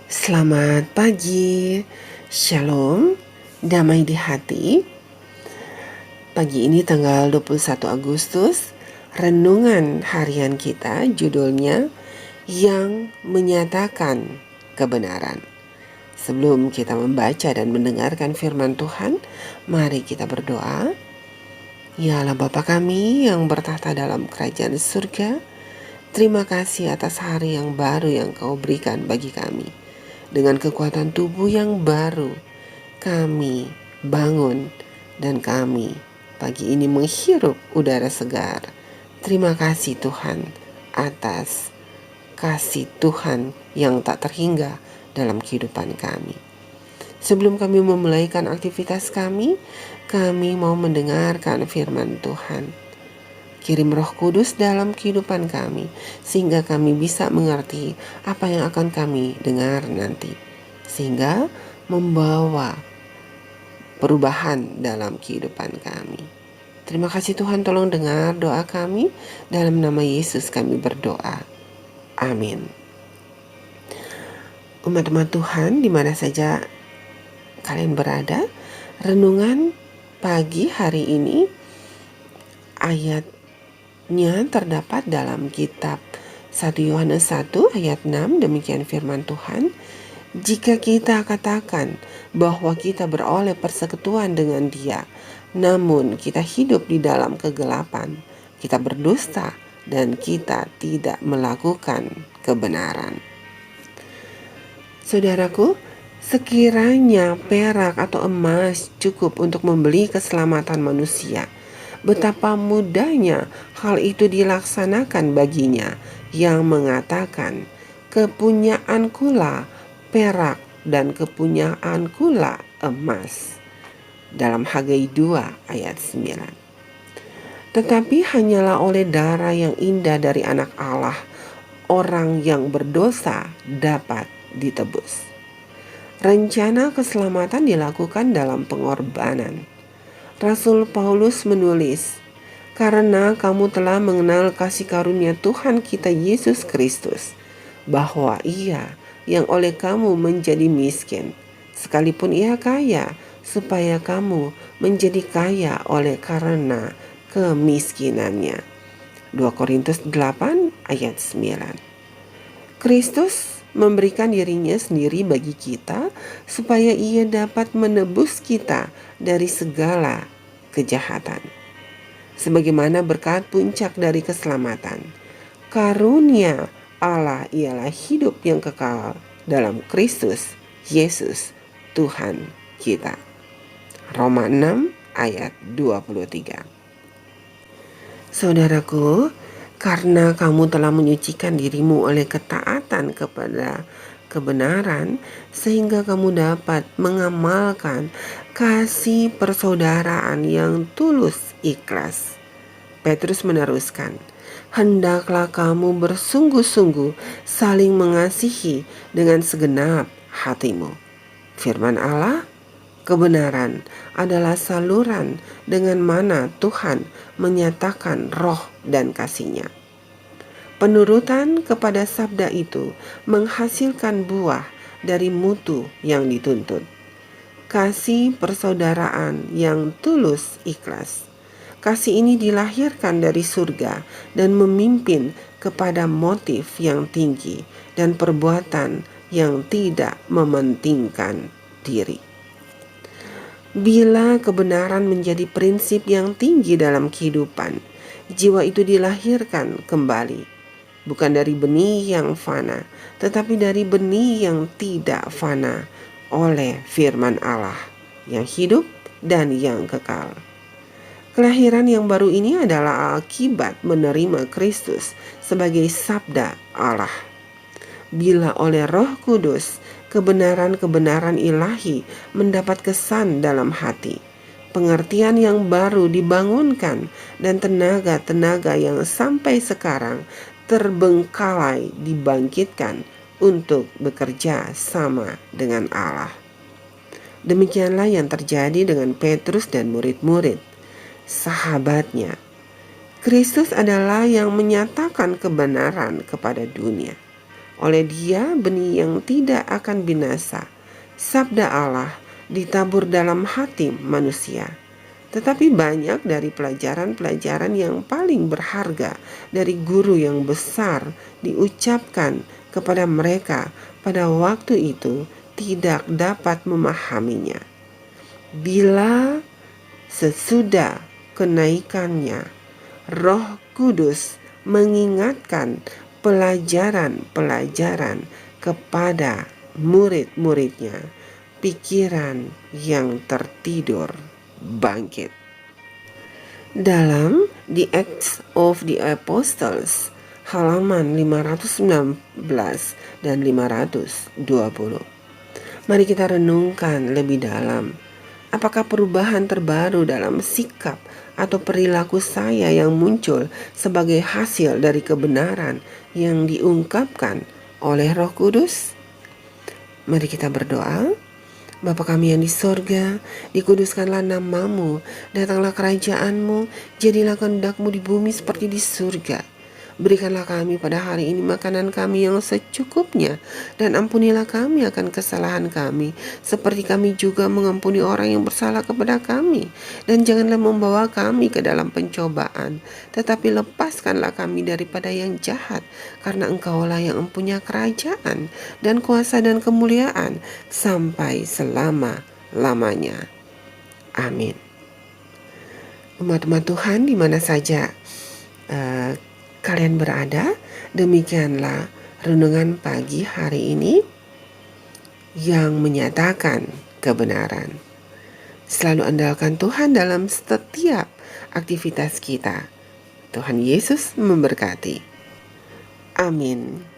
Selamat pagi, Shalom, damai di hati. Pagi ini tanggal 21 Agustus, renungan harian kita judulnya yang menyatakan kebenaran. Sebelum kita membaca dan mendengarkan firman Tuhan, mari kita berdoa. Ya Allah Bapa kami yang bertahta dalam kerajaan surga, terima kasih atas hari yang baru yang Kau berikan bagi kami. Dengan kekuatan tubuh yang baru, kami bangun dan kami pagi ini menghirup udara segar. Terima kasih Tuhan atas kasih Tuhan yang tak terhingga dalam kehidupan kami. Sebelum kami memulaikan aktivitas kami mau mendengarkan firman Tuhan. Kirim Roh Kudus dalam kehidupan kami, sehingga kami bisa mengerti apa yang akan kami dengar nanti, sehingga membawa perubahan dalam kehidupan kami. Terima kasih Tuhan, tolong dengar doa kami. Dalam nama Yesus kami berdoa. Amin. Umat-umat Tuhan, di mana saja kalian berada, renungan pagi hari ini ayatnya terdapat dalam kitab 1 Yohanes 1 ayat 6. Demikian firman Tuhan. Jika kita katakan bahwa kita beroleh persekutuan dengan Dia, namun kita hidup di dalam kegelapan, kita berdusta dan kita tidak melakukan kebenaran. Saudaraku, sekiranya perak atau emas cukup untuk membeli keselamatan manusia, betapa mudahnya hal itu dilaksanakan baginya yang mengatakan, kepunyaankulah perak dan kepunyaankulah emas. Dalam Hagai 2 ayat 9. Tetapi hanyalah oleh darah yang indah dari anak Allah, orang yang berdosa dapat ditebus. Rencana keselamatan dilakukan dalam pengorbanan. Rasul Paulus menulis, karena kamu telah mengenal kasih karunia Tuhan kita Yesus Kristus, bahwa Ia yang oleh kamu menjadi miskin, sekalipun Ia kaya, supaya kamu menjadi kaya oleh karena kemiskinannya. 2 Korintus 8 ayat 9. Kristus memberikan dirinya sendiri bagi kita supaya Ia dapat menebus kita dari segala kejahatan. Sebagaimana berkat puncak dari keselamatan, karunia Allah ialah hidup yang kekal dalam Kristus Yesus Tuhan kita. Roma 6 ayat 23. Saudaraku, karena kamu telah menyucikan dirimu oleh ketaatan kepada kebenaran, sehingga kamu dapat mengamalkan kasih persaudaraan yang tulus ikhlas. Petrus meneruskan, hendaklah kamu bersungguh-sungguh saling mengasihi dengan segenap hatimu. Firman Allah, kebenaran adalah saluran dengan mana Tuhan menyatakan roh dan kasih-Nya. Penurutan kepada sabda itu menghasilkan buah dari mutu yang dituntut. Kasih persaudaraan yang tulus ikhlas. Kasih ini dilahirkan dari surga dan memimpin kepada motif yang tinggi dan perbuatan yang tidak mementingkan diri. Bila kebenaran menjadi prinsip yang tinggi dalam kehidupan, jiwa itu dilahirkan kembali, bukan dari benih yang fana, tetapi dari benih yang tidak fana oleh firman Allah yang hidup dan yang kekal. Kelahiran yang baru ini adalah akibat menerima Kristus sebagai sabda Allah. Bila oleh Roh Kudus kebenaran-kebenaran ilahi mendapat kesan dalam hati, pengertian yang baru dibangunkan, dan tenaga-tenaga yang sampai sekarang terbengkalai dibangkitkan untuk bekerja sama dengan Allah. Demikianlah yang terjadi dengan Petrus dan murid-murid, sahabatnya. Kristus adalah yang menyatakan kebenaran kepada dunia. Oleh Dia benih yang tidak akan binasa, sabda Allah ditabur dalam hati manusia. Tetapi banyak dari pelajaran-pelajaran yang paling berharga dari guru yang besar diucapkan kepada mereka pada waktu itu tidak dapat memahaminya. Bila sesudah kenaikannya, Roh Kudus mengingatkan pelajaran-pelajaran kepada murid-muridnya, pikiran yang tertidur bangkit. Dalam The Acts of the Apostles, halaman 519 dan 520. Mari kita renungkan lebih dalam. Apakah perubahan terbaru dalam sikap atau perilaku saya yang muncul sebagai hasil dari kebenaran yang diungkapkan oleh Roh Kudus? Mari kita berdoa. Bapa kami yang di sorga, dikuduskanlah namamu, datanglah kerajaanmu, jadilah kehendak-mu di bumi seperti di surga. Berikanlah kami pada hari ini makanan kami yang secukupnya, dan ampunilah kami akan kesalahan kami, seperti kami juga mengampuni orang yang bersalah kepada kami. Dan janganlah membawa kami ke dalam pencobaan, tetapi lepaskanlah kami daripada yang jahat, karena Engkaulah yang mempunyai kerajaan dan kuasa dan kemuliaan sampai selama-lamanya. Amin. Umat-umat Tuhan di mana saja kalian berada, demikianlah renungan pagi hari ini yang menyatakan kebenaran. Selalu andalkan Tuhan dalam setiap aktivitas kita. Tuhan Yesus memberkati. Amin.